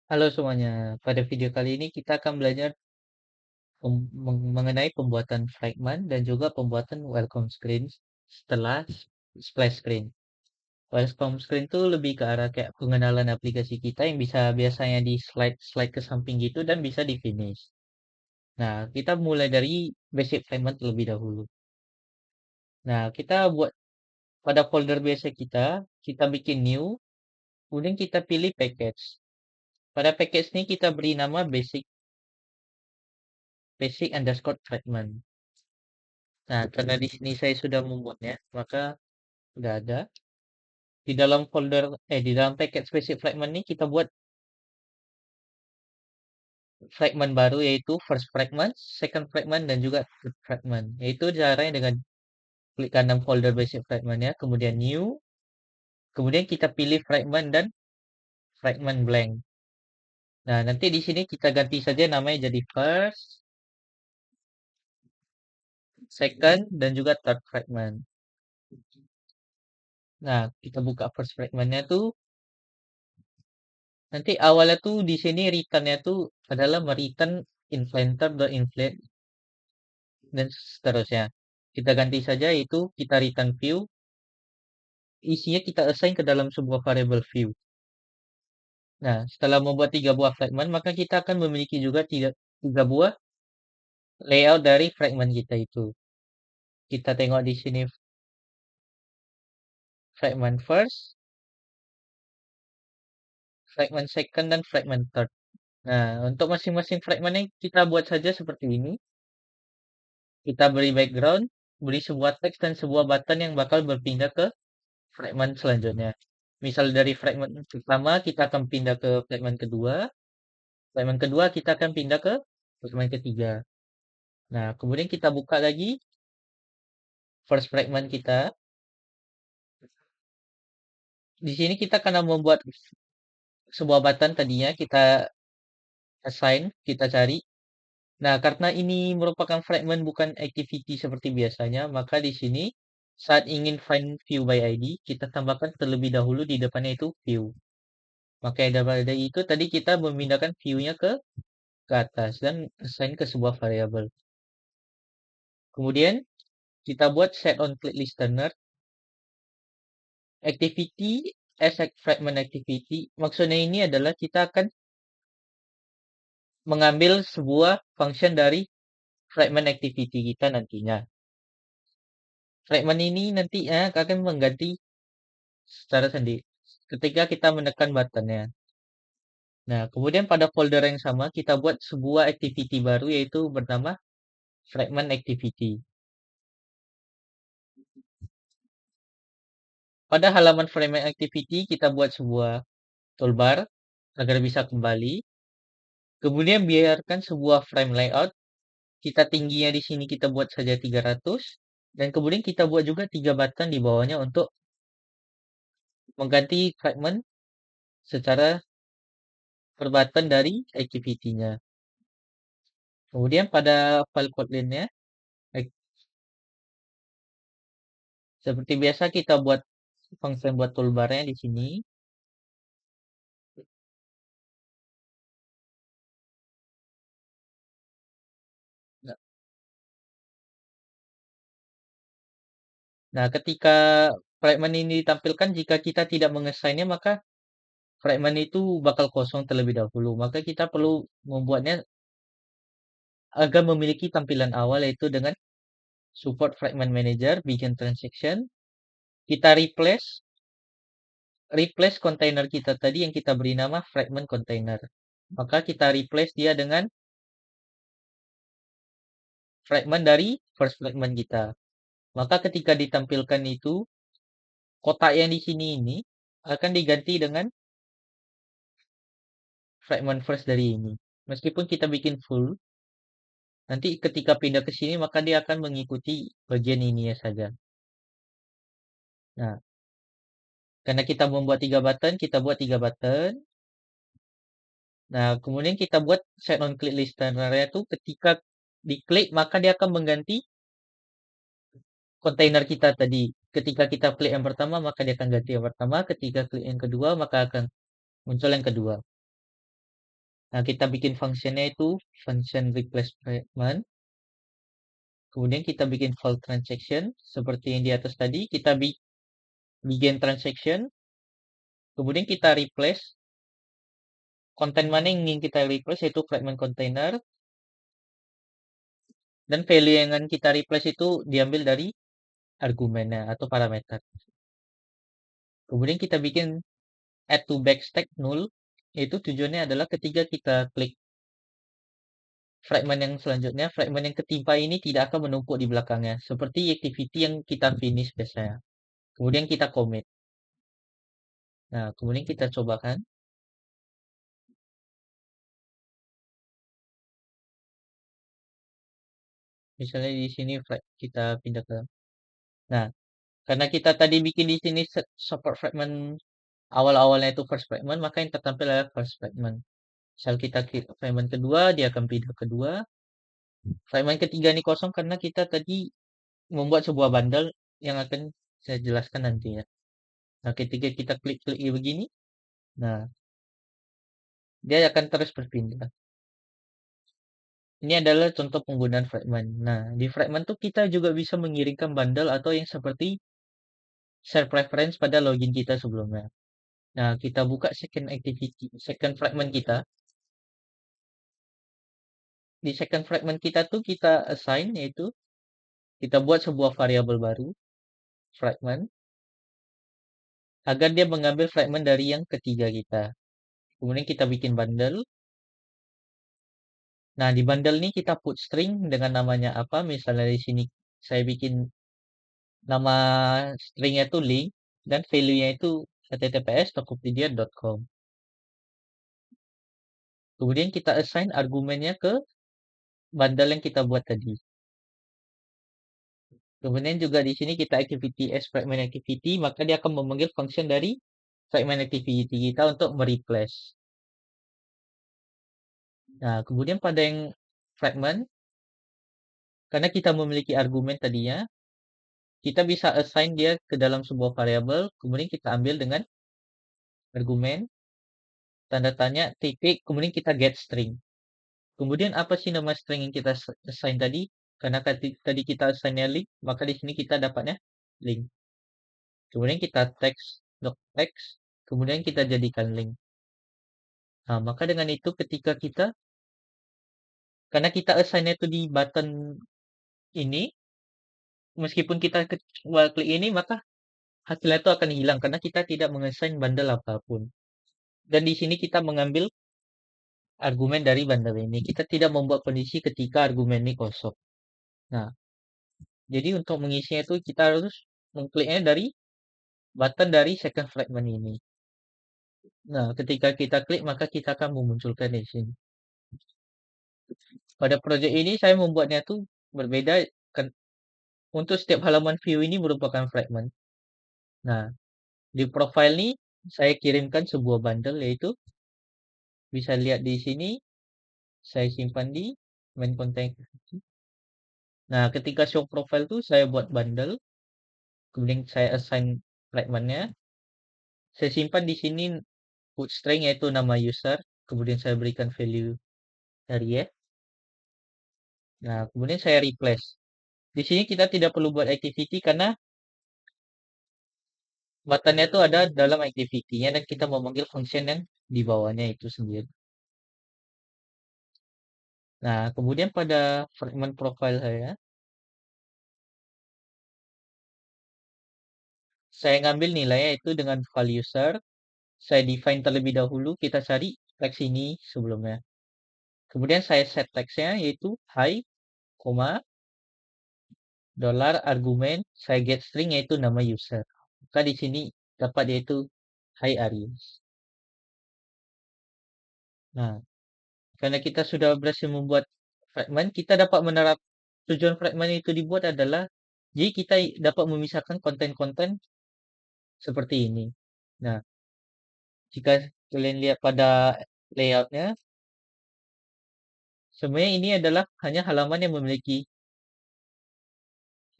Halo semuanya, pada video kali ini kita akan belajar mengenai pembuatan fragment dan juga pembuatan welcome screen setelah splash screen. Welcome screen itu lebih ke arah kayak pengenalan aplikasi kita yang bisa biasanya di slide ke samping gitu dan bisa di finish. Nah, kita mulai dari basic fragment terlebih dahulu. Nah, kita buat pada folder biasa kita bikin new, kemudian kita pilih package. Pada package ini kita beri nama basic fragment. Nah, karena di sini saya sudah membuatnya, maka sudah ada. Di dalam paket basic fragment ini kita buat fragment baru yaitu first fragment, second fragment, dan juga third fragment. Yaitu caranya dengan klik kanan folder basic fragmentnya, kemudian new, kemudian kita pilih fragment dan fragment blank. Nah, nanti di sini kita ganti saja namanya jadi first, second, dan juga third fragment. Nah, kita buka first fragmentnya tuh. Nanti awalnya tuh di sini returnnya tuh adalah mereturn inflator dot inflate dan seterusnya. Kita ganti saja itu kita return view, isinya kita assign ke dalam sebuah variable view. Nah, setelah membuat 3 buah fragment, maka kita akan memiliki juga tiga buah layout dari fragment kita itu. Kita tengok di sini fragment first, fragment second, dan fragment third. Nah, untuk masing-masing fragmentnya kita buat saja seperti ini. Kita beri background, beri sebuah teks dan sebuah button yang bakal berpindah ke fragment selanjutnya. Misal dari fragment pertama kita akan pindah ke fragment kedua kita akan pindah ke fragment ketiga. Nah, kemudian kita buka lagi first fragment kita. Di sini kita akan membuat sebuah button tadinya kita assign, kita cari. Nah, karena ini merupakan fragment bukan activity seperti biasanya, maka di sini saat ingin find view by ID, kita tambahkan terlebih dahulu di depannya itu view. Maka daripada itu tadi kita memindahkan view-nya ke atas dan assign ke sebuah variabel. Kemudian kita buat set on click listener activity as a fragment activity. Maksudnya ini adalah kita akan mengambil sebuah function dari fragment activity kita nantinya. Fragment ini nanti akan mengganti secara sendiri ketika kita menekan buttonnya. Nah, kemudian pada folder yang sama kita buat sebuah activity baru yaitu bernama fragment activity. Pada halaman fragment activity kita buat sebuah toolbar agar bisa kembali. Kemudian biarkan sebuah frame layout. Kita tingginya di sini kita buat saja 300. Dan kemudian kita buat juga 3 button di bawahnya untuk mengganti fragment secara per button dari activity-nya. Kemudian pada file Kotlin-nya, seperti biasa kita buat function buat toolbar-nya di sini. Nah, ketika fragment ini ditampilkan, jika kita tidak mengassign-nya, maka fragment itu bakal kosong terlebih dahulu. Maka kita perlu membuatnya agar memiliki tampilan awal yaitu dengan support fragment manager, bikin transaction. Kita replace container kita tadi yang kita beri nama fragment container. Maka kita replace dia dengan fragment dari first fragment kita. Maka ketika ditampilkan itu, kotak yang di sini ini akan diganti dengan fragment first dari ini. Meskipun kita bikin full, nanti ketika pindah ke sini maka dia akan mengikuti bagian ini ya saja. Nah, karena kita membuat 3 button, kita buat 3 button. Nah, kemudian kita buat set on click listener-nya itu ketika diklik maka dia akan mengganti kontainer kita tadi. Ketika kita klik yang pertama maka dia akan ganti yang pertama, ketika klik yang kedua maka akan muncul yang kedua. Nah, kita bikin functionnya itu function replace fragment. Kemudian kita bikin fault transaction seperti yang di atas tadi. Kita bikin transaction. Kemudian kita replace konten mana yang ingin kita replace, yaitu fragment container. Dan value yang akan kita replace itu diambil dari argumennya atau parameter. Kemudian kita bikin add to backstack null. Itu tujuannya adalah ketika kita klik fragment yang selanjutnya, fragment yang ketimpa ini tidak akan menumpuk di belakangnya. Seperti activity yang kita finish biasanya. Kemudian kita commit. Nah, kemudian kita cobakan. Misalnya di sini kita pindah ke. Nah, karena kita tadi bikin di sini support fragment awal-awalnya itu first fragment, maka yang tertampil adalah first fragment. Misal kita klik fragment kedua, dia akan pindah kedua. Fragment ketiga ini kosong karena kita tadi membuat sebuah bundle yang akan saya jelaskan nanti ya. Nah, ketika kita klik-klik begini, nah, dia akan terus berpindah. Ini adalah contoh penggunaan fragment. Nah, di fragment tuh kita juga bisa mengirimkan bundle atau yang seperti share preference pada login kita sebelumnya. Nah, kita buka second fragment kita. Di second fragment kita tuh kita assign, yaitu kita buat sebuah variabel baru, fragment, agar dia mengambil fragment dari yang ketiga kita. Kemudian kita bikin bundle. Nah, di bundle ini kita put string dengan namanya apa. Misalnya di sini saya bikin nama stringnya itu link dan value-nya itu https://tokopedia.com. Kemudian kita assign argumennya ke bundle yang kita buat tadi. Kemudian juga di sini kita activity as fragment activity, maka dia akan memanggil function dari fragment activity kita untuk mereplace. Nah, kemudian pada yang fragment, karena kita memiliki argumen tadinya, kita bisa assign dia ke dalam sebuah variabel, kemudian kita ambil dengan argumen, tanda tanya, titik, kemudian kita get string. Kemudian apa sih nama string yang kita assign tadi? Karena tadi kita assign-nya link, maka di sini kita dapatnya link. Kemudian kita text, kemudian kita jadikan link. Nah, maka dengan itu ketika karena kita assign-nya itu di button ini, meskipun kita klik ini, maka hasilnya itu akan hilang karena kita tidak mengassign bundle apapun. Dan di sini kita mengambil argumen dari bundle ini. Kita tidak membuat kondisi ketika argumen ini kosong. Nah, jadi untuk mengisinya itu kita harus mengkliknya dari button dari second fragment ini. Nah, ketika kita klik maka kita akan memunculkan di sini. Pada project ini saya membuatnya tuh berbeda. Untuk setiap halaman view ini merupakan fragment. Nah, di profile ini saya kirimkan sebuah bundle, yaitu bisa lihat di sini saya simpan di main content. Nah, ketika show profile tuh saya buat bundle, kemudian saya assign fragmentnya, saya simpan di sini put string yaitu nama user, kemudian saya berikan value dari ya. Nah, kemudian saya replace. Di sini kita tidak perlu buat activity karena buttonnya itu ada dalam activity-nya dan kita memanggil function yang di bawahnya itu sendiri. Nah, kemudian pada fragment profile saya ngambil nilainya itu dengan file user, saya define terlebih dahulu, kita cari teks ini sebelumnya. Kemudian saya set teksnya yaitu hi, dollar argumen, saya get string yaitu nama user. Maka di sini dapat yaitu hi Aries. Nah, karena kita sudah berhasil membuat fragment, kita dapat tujuan fragment itu dibuat adalah jadi kita dapat memisahkan konten-konten seperti ini. Nah, jika kalian lihat pada layoutnya, sebenarnya ini adalah hanya halaman yang memiliki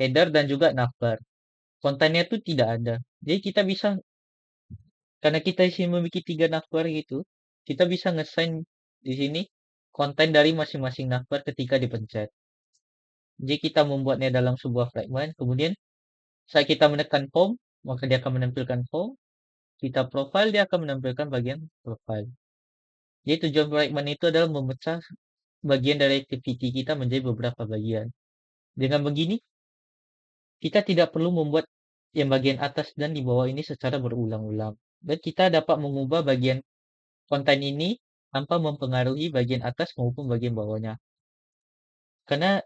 header dan juga navbar. Kontennya itu tidak ada. Jadi kita bisa, karena kita isi memiliki 3 navbar gitu, kita bisa ngesign di sini konten dari masing-masing navbar ketika dipencet. Jadi kita membuatnya dalam sebuah fragment, kemudian saat kita menekan home, maka dia akan menampilkan home. Kita profile, dia akan menampilkan bagian profile. Jadi tujuan fragment itu adalah memecah bagian dari activity kita menjadi beberapa bagian. Dengan begini, kita tidak perlu membuat yang bagian atas dan di bawah ini secara berulang-ulang. Dan kita dapat mengubah bagian konten ini tanpa mempengaruhi bagian atas maupun bagian bawahnya. Karena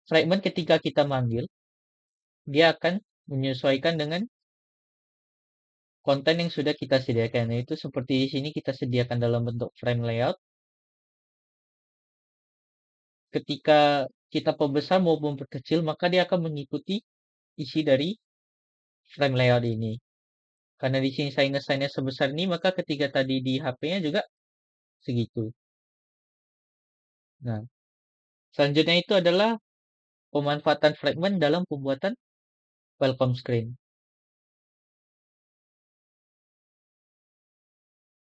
fragment ketika kita manggil, dia akan menyesuaikan dengan konten yang sudah kita sediakan. Yaitu seperti di sini kita sediakan dalam bentuk frame layout. Ketika kita pembesar maupun perkecil, maka dia akan mengikuti isi dari frame layout ini. Karena di sini saya ngesainnya sebesar ini, maka ketika tadi di HP-nya juga segitu. Nah, selanjutnya itu adalah pemanfaatan fragment dalam pembuatan welcome screen.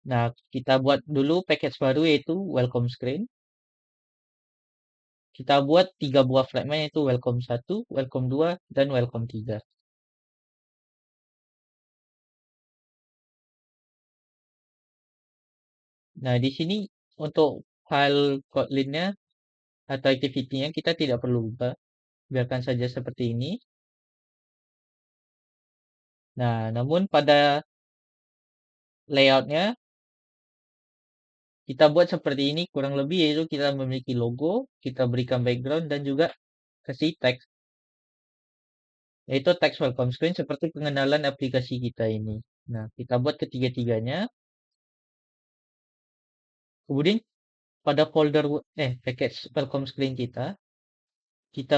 Nah, kita buat dulu package baru yaitu welcome screen. Kita buat 3 buah fragment yaitu welcome 1, welcome 2, dan welcome 3. Nah, di sini untuk file Kotlin-nya atau activity-nya kita tidak perlu ubah. Biarkan saja seperti ini. Nah, namun pada layout-nya kita buat seperti ini kurang lebih, yaitu kita memiliki logo, kita berikan background, dan juga kasih teks. Yaitu teks welcome screen seperti pengenalan aplikasi kita ini. Nah, kita buat ketiga-tiganya. Kemudian pada folder package welcome screen kita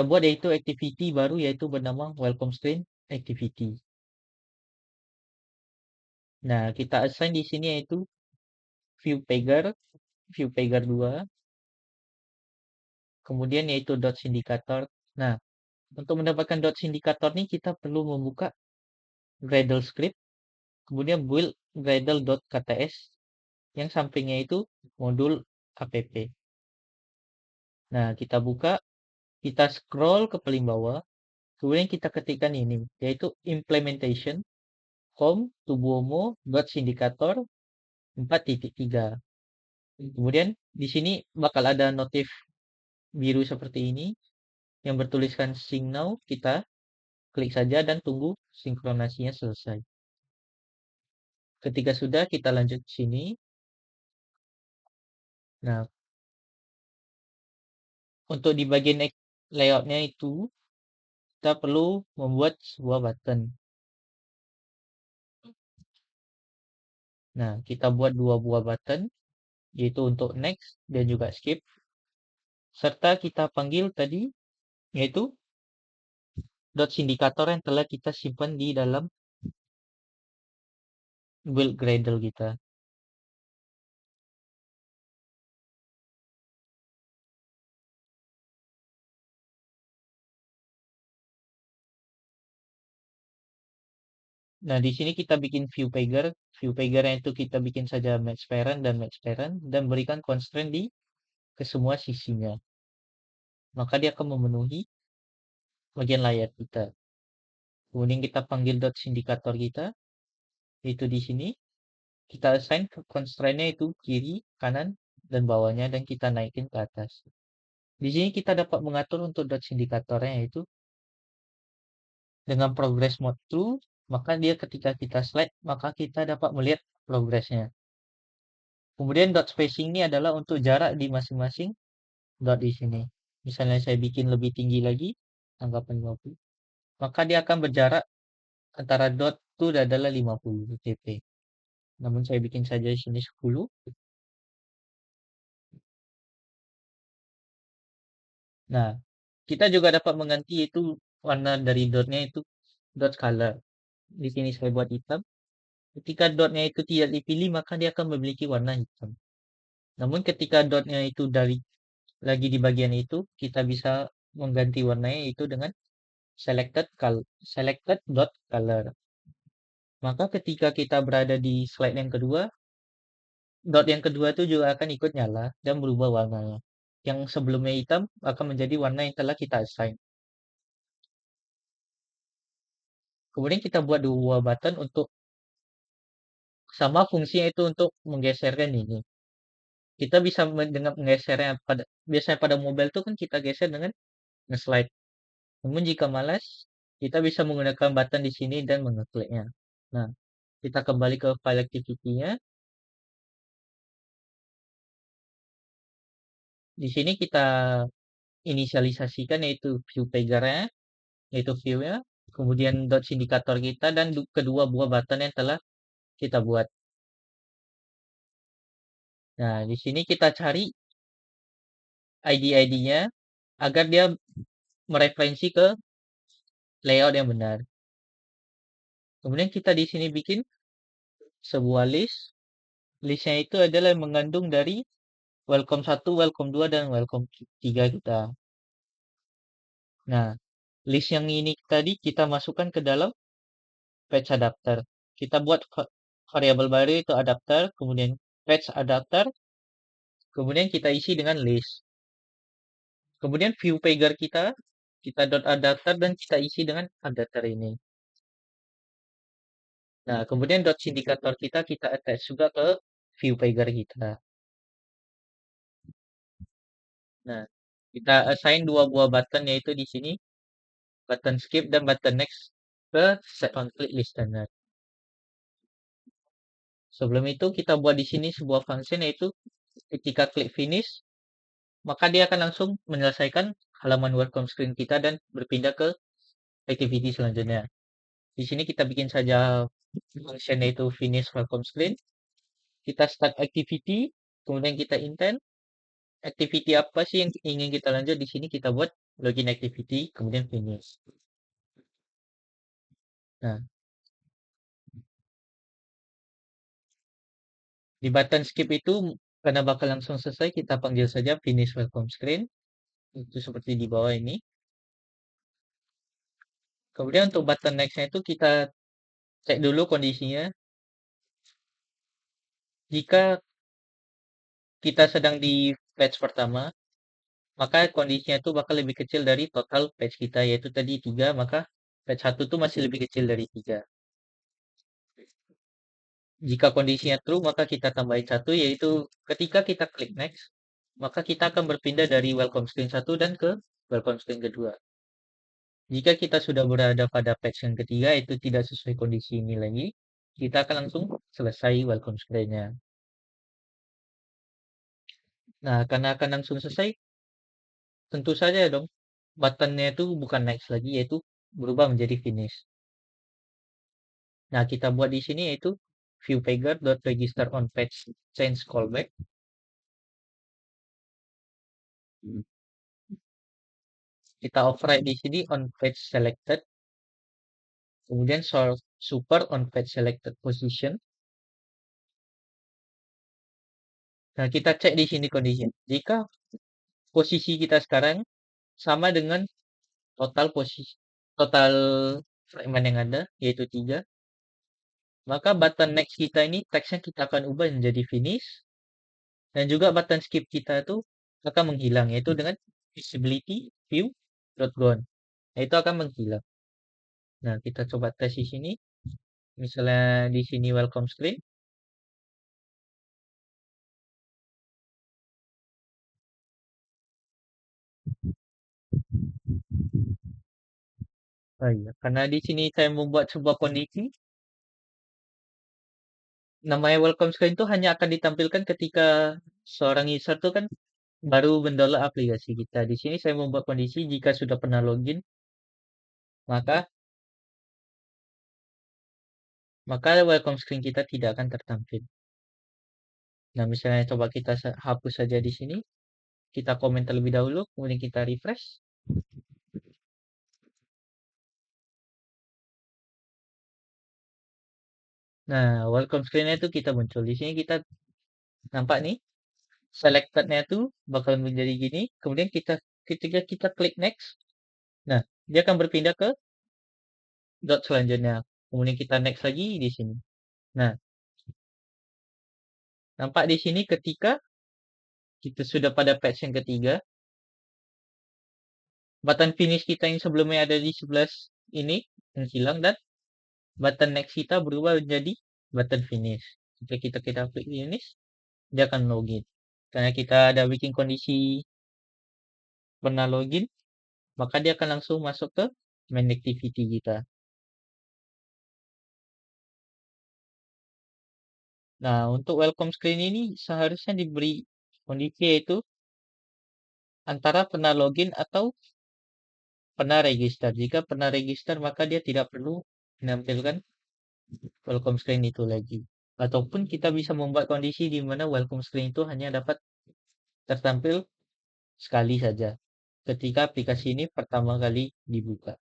buat yaitu activity baru yaitu bernama welcome screen activity. Nah, kita assign di sini yaitu view pager 2, kemudian yaitu dots indicator. Nah, untuk mendapatkan dots indicator ini kita perlu membuka Gradle script, kemudian build gradle.kts yang sampingnya itu modul app. Nah, kita buka, kita scroll ke paling bawah, kemudian kita ketikkan ini, yaitu implementation com.tubuomo.indicator 4.3. Kemudian di sini bakal ada notif biru seperti ini yang bertuliskan sync now. Kita klik saja dan tunggu sinkronasinya selesai. Ketika sudah, kita lanjut ke sini. Nah, untuk di bagian layoutnya itu kita perlu membuat sebuah button. Nah, kita buat 2 buah button, yaitu untuk next dan juga skip. Serta kita panggil tadi, yaitu dots indikator yang telah kita simpan di dalam build Gradle kita. Nah, di sini kita bikin view pager. View pager itu kita bikin saja match parent dan berikan constraint di ke semua sisinya. Maka dia akan memenuhi bagian layar kita. Kemudian kita panggil dots indikator kita, itu di sini. Kita assign constraint-nya itu kiri, kanan, dan bawahnya, dan kita naikin ke atas. Di sini kita dapat mengatur untuk dots indikatornya, yaitu dengan progress mode true, maka dia ketika kita slide, maka kita dapat melihat progresnya. Kemudian dot spacing ini adalah untuk jarak di masing-masing dot di sini. Misalnya saya bikin lebih tinggi lagi, anggapan 50, maka dia akan berjarak antara dot itu adalah 50 tp. Namun saya bikin saja di sini 10. Nah, kita juga dapat mengganti itu warna dari dotnya itu dot color. Di sini saya buat hitam. Ketika dotnya itu tidak dipilih, maka dia akan memiliki warna hitam. Namun ketika dotnya itu lagi di bagian itu, kita bisa mengganti warnanya itu dengan selected dot color. Maka ketika kita berada di slide yang kedua, dot yang kedua itu juga akan ikut nyala dan berubah warnanya. Yang sebelumnya hitam akan menjadi warna yang telah kita assign. Kemudian kita buat dua button untuk sama fungsinya itu untuk menggeserkan ini. Kita bisa dengan menggesernya pada biasanya pada mobile itu kan kita geser dengan nge-slide. Namun jika malas, kita bisa menggunakan button di sini dan mengekliknya. Nah, kita kembali ke file activity-nya. Di sini kita inisialisasikan yaitu view pager-nya, yaitu view-nya, kemudian dot indikator kita dan kedua buah button yang telah kita buat. Nah, di sini kita cari ID-ID-nya agar dia mereferensi ke layout yang benar. Kemudian kita di sini bikin sebuah list. Listnya itu adalah yang mengandung dari welcome 1, welcome 2, dan welcome 3 kita. Nah, list yang ini tadi kita masukkan ke dalam patch adapter. Kita buat variabel baru itu adapter, kemudian patch adapter, kemudian kita isi dengan list. Kemudian view pager kita dot adapter dan kita isi dengan adapter ini. Nah, kemudian dot indikator kita attach juga ke view pager kita. Nah, kita assign dua buah button yaitu di sini button skip dan button next ke set on click listener. Sebelum itu kita buat di sini sebuah function yaitu ketika klik finish maka dia akan langsung menyelesaikan halaman welcome screen kita dan berpindah ke activity selanjutnya. Di sini kita bikin saja function yaitu finish welcome screen. Kita start activity, kemudian kita intent activity apa sih yang ingin kita lanjut. Di sini kita buat login activity, kemudian finish. Nah, di button skip itu karena bakal langsung selesai, kita panggil saja finish welcome screen. Itu seperti di bawah ini. Kemudian untuk button next-nya itu kita cek dulu kondisinya. Jika kita sedang di patch pertama, maka kondisinya itu bakal lebih kecil dari total patch kita, yaitu tadi 3, maka patch 1 itu masih lebih kecil dari 3. Jika kondisinya true, maka kita tambahin 1, yaitu ketika kita klik next, maka kita akan berpindah dari welcome screen 1 dan ke welcome screen kedua. Jika kita sudah berada pada patch yang ketiga, itu tidak sesuai kondisi ini lagi, kita akan langsung selesai welcome screen-nya. Nah, karena akan langsung selesai, tentu saja dong, buttonnya itu bukan next lagi, yaitu berubah menjadi finish. Nah, kita buat di sini yaitu viewpager.register on page change callback. Kita override di sini on page selected. Kemudian super on page selected position. Nah, kita cek di sini kondisi. Jika posisi kita sekarang sama dengan total fragment yang ada, yaitu 3, maka button next kita ini teksnya kita akan ubah menjadi finish, dan juga button skip kita itu akan menghilang, yaitu dengan visibility view dot gone. Nah, itu akan menghilang. Nah, kita coba tes di sini. Misalnya di sini welcome screen. Oh iya, karena di sini saya membuat sebuah kondisi, namanya welcome screen itu hanya akan ditampilkan ketika seorang user itu kan baru mendownload aplikasi kita. Di sini saya membuat kondisi jika sudah pernah login, maka welcome screen kita tidak akan tertampil. Nah, misalnya coba kita hapus saja di sini. Kita komen terlebih dahulu, kemudian kita refresh. Nah, welcome screen-nya itu kita muncul. Di sini kita nampak nih, selected-nya itu bakal menjadi gini. Kemudian ketika kita klik next, nah, dia akan berpindah ke dot selanjutnya. Kemudian kita next lagi di sini. Nah, Nampak di sini ketika kita sudah pada page yang ketiga, button finish kita yang sebelumnya ada di sebelah ini menghilang dan button next kita berubah menjadi button finish. Jika kita klik finish, dia akan login. Karena kita ada bikin kondisi pernah login, maka dia akan langsung masuk ke main activity kita. Nah, untuk welcome screen ini seharusnya diberi kondisi yaitu antara pernah login atau pernah register. Jika pernah register, maka dia tidak perlu menampilkan welcome screen itu lagi. Ataupun kita bisa membuat kondisi di mana welcome screen itu hanya dapat tertampil sekali saja ketika aplikasi ini pertama kali dibuka.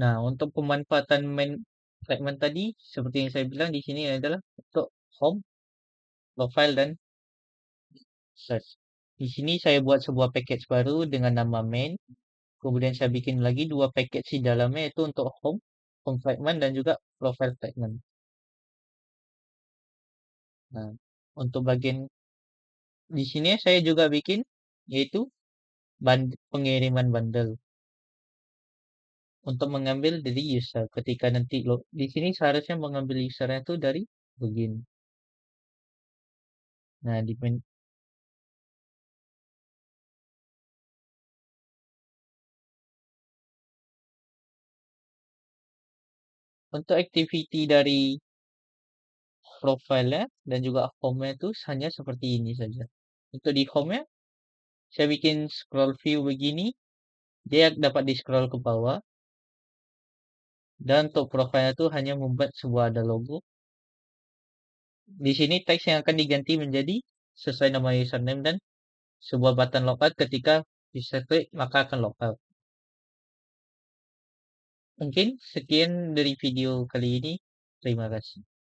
Nah, untuk pemanfaatan main segment tadi, seperti yang saya bilang di sini adalah untuk home, profile, dan search. Di sini saya buat sebuah package baru dengan nama main. Kemudian saya bikin lagi dua package di dalamnya yaitu untuk home fragment dan juga profile fragment. Nah, untuk bagian di sini saya juga bikin yaitu pengiriman bundle untuk mengambil dari user. Ketika nanti di sini seharusnya mengambil usernya itu dari login. Nah, untuk activity dari profile-nya dan juga home-nya itu hanya seperti ini saja. Untuk di home-nya, saya bikin scroll view begini, dia dapat di scroll ke bawah. Dan untuk profile itu hanya membuat sebuah ada logo. Di sini teks yang akan diganti menjadi sesuai nama username dan sebuah button logout ketika user klik maka akan logout. Mungkin sekian dari video kali ini. Terima kasih.